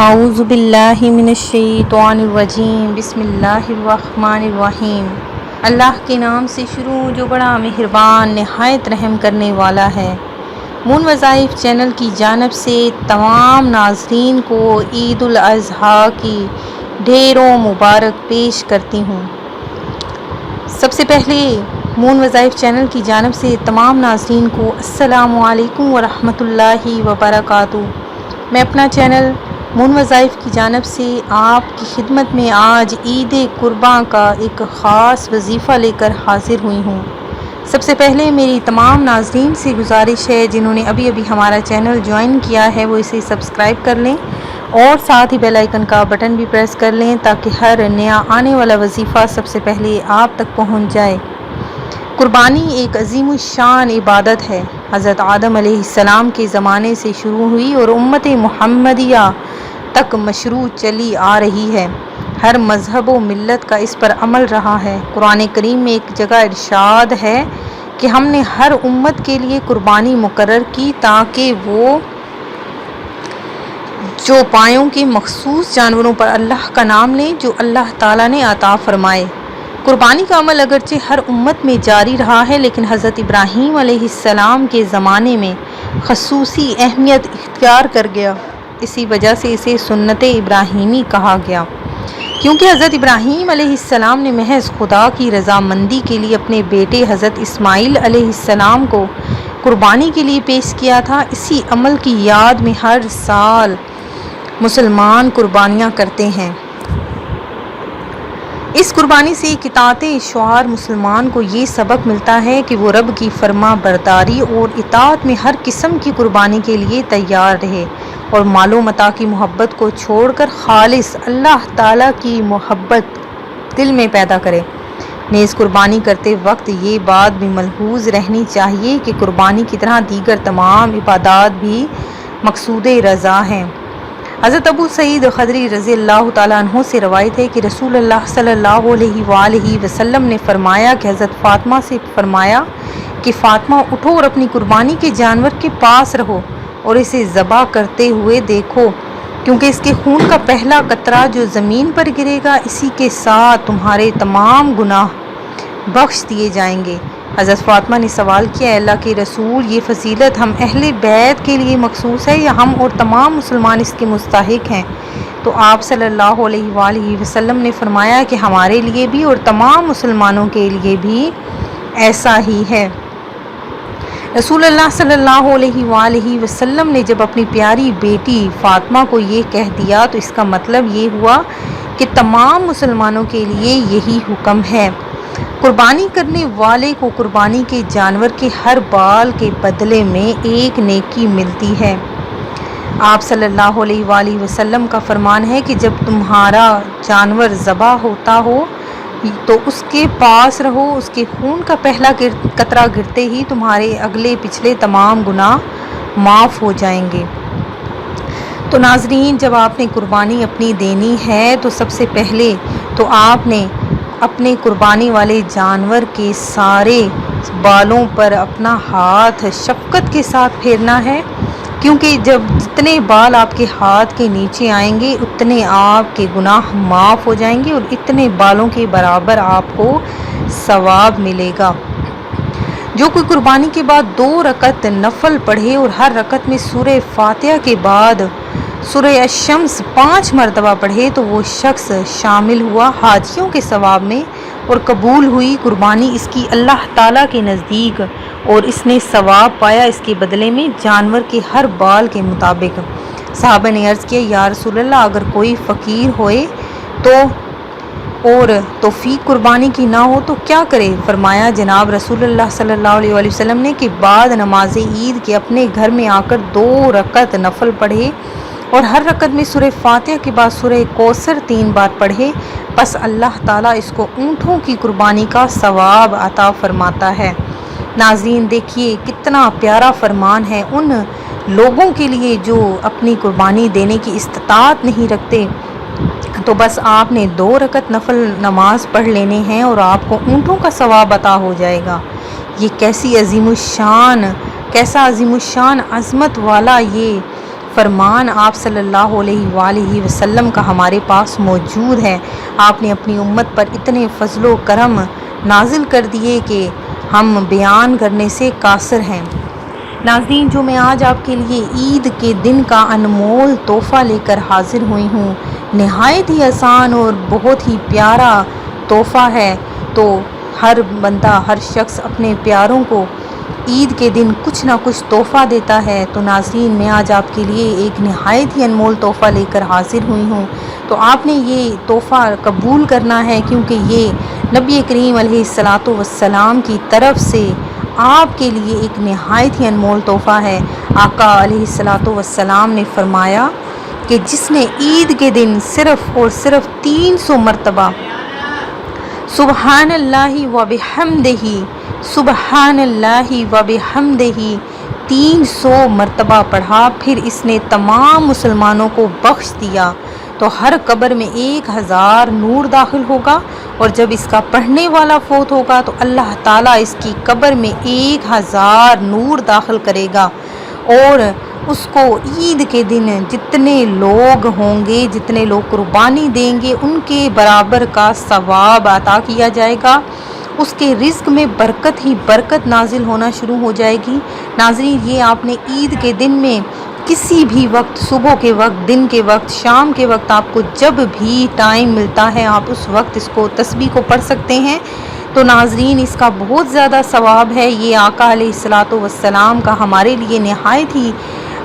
اعوذ باللہ من الشیطان الرجیم، بسم اللہ الرحمن الرحیم۔ اللہ کے نام سے شروع جو بڑا مہربان نہایت رحم کرنے والا ہے۔ مون وظائف چینل کی جانب سے تمام ناظرین کو عید الاضحیٰ کی ڈھیروں مبارک پیش کرتی ہوں۔ سب سے پہلے مون وظائف چینل کی جانب سے تمام ناظرین کو السلام علیکم ورحمۃ اللہ وبرکاتہ۔ میں اپنا چینل مون وظائف کی جانب سے آپ کی خدمت میں آج عید قرباں کا ایک خاص وظیفہ لے کر حاضر ہوئی ہوں۔ سب سے پہلے میری تمام ناظرین سے گزارش ہے جنہوں نے ابھی ہمارا چینل جوائن کیا ہے وہ اسے سبسکرائب کر لیں اور ساتھ ہی بیل آئیکن کا بٹن بھی پریس کر لیں تاکہ ہر نیا آنے والا وظیفہ سب سے پہلے آپ تک پہنچ جائے۔ قربانی ایک عظیم الشان عبادت ہے۔ حضرت آدم علیہ السلام کے زمانے سے شروع ہوئی اور امت محمدیہ تک مشروع چلی آ رہی ہے۔ ہر مذہب و ملت کا اس پر عمل رہا ہے۔ قرآن کریم میں ایک جگہ ارشاد ہے کہ ہم نے ہر امت کے لیے قربانی مقرر کی تاکہ وہ چوپایوں کے مخصوص جانوروں پر اللہ کا نام لیں جو اللہ تعالیٰ نے عطا فرمائے۔ قربانی کا عمل اگرچہ ہر امت میں جاری رہا ہے لیکن حضرت ابراہیم علیہ السلام کے زمانے میں خصوصی اہمیت اختیار کر گیا۔ اسی وجہ سے اسے سنت ابراہیمی کہا گیا، کیونکہ حضرت ابراہیم علیہ السلام نے محض خدا کی رضامندی کے لیے اپنے بیٹے حضرت اسماعیل علیہ السلام کو قربانی کے لیے پیش کیا تھا۔ اسی عمل کی یاد میں ہر سال مسلمان قربانیاں کرتے ہیں۔ اس قربانی سے ایک اطاعت شعار مسلمان کو یہ سبق ملتا ہے کہ وہ رب کی فرما برداری اور اطاعت میں ہر قسم کی قربانی کے لیے تیار رہے اور مال و متاع کی محبت کو چھوڑ کر خالص اللہ تعالیٰ کی محبت دل میں پیدا کرے۔ نیز قربانی کرتے وقت یہ بات بھی ملحوظ رہنی چاہیے کہ قربانی کی طرح دیگر تمام عبادات بھی مقصود رضا ہیں۔ حضرت ابو سعید خدری رضی اللہ تعالیٰ عنہ سے روایت ہے کہ رسول اللہ صلی اللہ علیہ وآلہ وسلم نے فرمایا کہ حضرت فاطمہ سے فرمایا کہ فاطمہ اٹھو اور اپنی قربانی کے جانور کے پاس رہو اور اسے ذبح کرتے ہوئے دیکھو، کیونکہ اس کے خون کا پہلا قطرہ جو زمین پر گرے گا اسی کے ساتھ تمہارے تمام گناہ بخش دیے جائیں گے۔ حضرت فاطمہ نے سوال کیا، اے اللہ کے رسول، یہ فضیلت ہم اہل بیت کے لیے مخصوص ہے یا ہم اور تمام مسلمان اس کے مستحق ہیں؟ تو آپ صلی اللہ علیہ وآلہ وسلم نے فرمایا کہ ہمارے لیے بھی اور تمام مسلمانوں کے لیے بھی ایسا ہی ہے۔ رسول اللہ صلی اللہ علیہ وآلہ وسلم نے جب اپنی پیاری بیٹی فاطمہ کو یہ کہہ دیا تو اس کا مطلب یہ ہوا کہ تمام مسلمانوں کے لیے یہی حکم ہے۔ قربانی کرنے والے کو قربانی کے جانور کے ہر بال کے بدلے میں ایک نیکی ملتی ہے۔ آپ صلی اللہ علیہ وآلہ وسلم کا فرمان ہے کہ جب تمہارا جانور ذبح ہوتا ہو تو اس کے پاس رہو، اس کے خون کا پہلا قطرہ گرتے ہی تمہارے اگلے پچھلے تمام گناہ معاف ہو جائیں گے۔ تو ناظرین، جب آپ نے قربانی اپنی دینی ہے تو سب سے پہلے تو آپ نے اپنے قربانی والے جانور کے سارے بالوں پر اپنا ہاتھ شفقت کے ساتھ پھیرنا ہے، کیونکہ جتنے بال آپ کے ہاتھ کے نیچے آئیں گے اتنے آپ کے گناہ معاف ہو جائیں گے اور اتنے بالوں کے برابر آپ کو ثواب ملے گا۔ جو کوئی قربانی کے بعد 2 رکعت نفل پڑھے اور ہر رکعت میں سورہ فاتحہ کے بعد سورہ الشمس 5 مرتبہ پڑھے تو وہ شخص شامل ہوا حاجیوں کے ثواب میں اور قبول ہوئی قربانی اس کی اللہ تعالیٰ کے نزدیک اور اس نے ثواب پایا اس کے بدلے میں جانور کے ہر بال کے مطابق۔ صحابہ نے عرض کیا، یا رسول اللہ، اگر کوئی فقیر ہوئے تو اور توفیق قربانی کی نہ ہو تو کیا کرے؟ فرمایا جناب رسول اللہ صلی اللہ علیہ وآلہ وسلم نے کہ بعد نماز عید کے اپنے گھر میں آ کر 2 رکعت نفل پڑھے اور ہر رکعت میں سورہ فاتحہ کے بعد سورہ کوثر 3 بار پڑھے، پس اللہ تعالیٰ اس کو اونٹوں کی قربانی کا ثواب عطا فرماتا ہے۔ ناظرین دیکھیے کتنا پیارا فرمان ہے ان لوگوں کے لیے جو اپنی قربانی دینے کی استطاعت نہیں رکھتے، تو بس آپ نے 2 رکعت نفل نماز پڑھ لینے ہیں اور آپ کو اونٹوں کا ثواب عطا ہو جائے گا۔ یہ کیسا عظیم الشان عظمت والا یہ فرمان آپ صلی اللہ علیہ وآلہ وسلم کا ہمارے پاس موجود ہے۔ آپ نے اپنی امت پر اتنے فضل و کرم نازل کر دیے کہ ہم بیان کرنے سے قاصر ہیں۔ ناظرین، جو میں آج آپ کے لیے عید کے دن کا انمول تحفہ لے کر حاضر ہوئی ہوں، نہایت ہی آسان اور بہت ہی پیارا تحفہ ہے۔ تو ہر بندہ، ہر شخص اپنے پیاروں کو عید کے دن کچھ نہ کچھ تحفہ دیتا ہے۔ تو ناظرین، میں آج آپ کے لیے ایک نہایت ہی انمول تحفہ لے کر حاضر ہوئی ہوں۔ تو آپ نے یہ تحفہ قبول کرنا ہے، کیونکہ یہ نبی کریم علیہ الصلاۃ والسلام کی طرف سے آپ کے لیے ایک نہایت ہی انمول تحفہ ہے۔ آقا علیہ الصلاۃ والسلام نے فرمایا کہ جس نے عید کے دن صرف اور صرف 300 مرتبہ سبحان اللہ و بحمدہ، سبحان اللہ و بحمدہ 300 مرتبہ پڑھا، پھر اس نے تمام مسلمانوں کو بخش دیا، تو ہر قبر میں 1000 نور داخل ہوگا، اور جب اس کا پڑھنے والا فوت ہوگا تو اللہ تعالیٰ اس کی قبر میں 1000 نور داخل کرے گا، اور اس کو عید کے دن جتنے لوگ ہوں گے، جتنے لوگ قربانی دیں گے، ان کے برابر کا ثواب عطا کیا جائے گا۔ اس کے رزق میں برکت ہی برکت نازل ہونا شروع ہو جائے گی۔ ناظرین، یہ آپ نے عید کے دن میں کسی بھی وقت، صبح کے وقت، دن کے وقت، شام کے وقت، آپ کو جب بھی ٹائم ملتا ہے آپ اس وقت اس کو تسبیح کو پڑھ سکتے ہیں۔ تو ناظرین، اس کا بہت زیادہ ثواب ہے۔ یہ آقا علیہ الصلاۃ والسلام کا ہمارے لیے نہایت ہی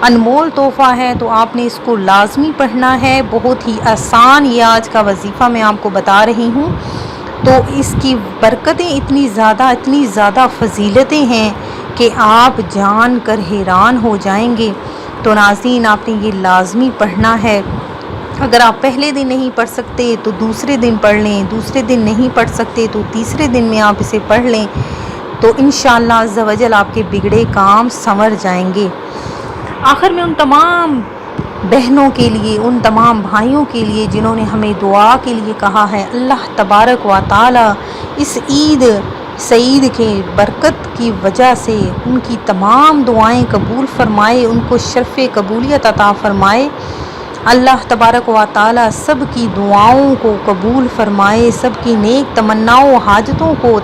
انمول تحفہ ہے، تو آپ نے اس کو لازمی پڑھنا ہے۔ بہت ہی آسان یہ آج کا وظیفہ میں آپ کو بتا رہی ہوں۔ تو اس کی برکتیں اتنی زیادہ فضیلتیں ہیں کہ آپ جان کر حیران ہو جائیں گے۔ تو ناظرین، آپ نے یہ لازمی پڑھنا ہے۔ اگر آپ پہلے دن نہیں پڑھ سکتے تو دوسرے دن پڑھ لیں، دوسرے دن نہیں پڑھ سکتے تو تیسرے دن میں آپ اسے پڑھ لیں، تو انشاءاللہ عز و جل آپ کے بگڑے کام سنور جائیں گے۔ آخر میں ان تمام بہنوں کے لیے، ان تمام بھائیوں کے لیے جنہوں نے ہمیں دعا کے لیے کہا ہے، اللہ تبارک و تعالی اس عید سعید کے برکت کی وجہ سے ان کی تمام دعائیں قبول فرمائے، ان کو شرف قبولیت عطا فرمائے۔ اللہ تبارک و تعالی سب کی دعاؤں کو قبول فرمائے، سب کی نیک تمناؤں، حاجتوں کو،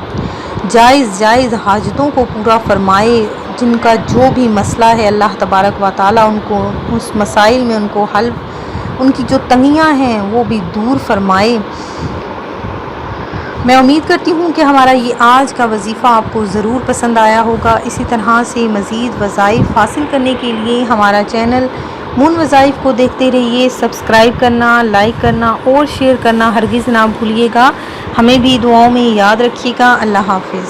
جائز حاجتوں کو پورا فرمائے۔ جن کا جو بھی مسئلہ ہے اللہ تبارک و تعالی ان کو اس مسائل میں ان کو حل، ان کی جو تنگیاں ہیں وہ بھی دور فرمائے۔ میں امید کرتی ہوں کہ ہمارا یہ آج کا وظیفہ آپ کو ضرور پسند آیا ہوگا۔ اسی طرح سے مزید وظائف حاصل کرنے کے لیے ہمارا چینل مون وظائف کو دیکھتے رہیے۔ سبسکرائب کرنا، لائک کرنا اور شیئر کرنا ہرگز نہ بھولیے گا۔ ہمیں بھی دعاؤں میں یاد رکھیے گا۔ اللہ حافظ۔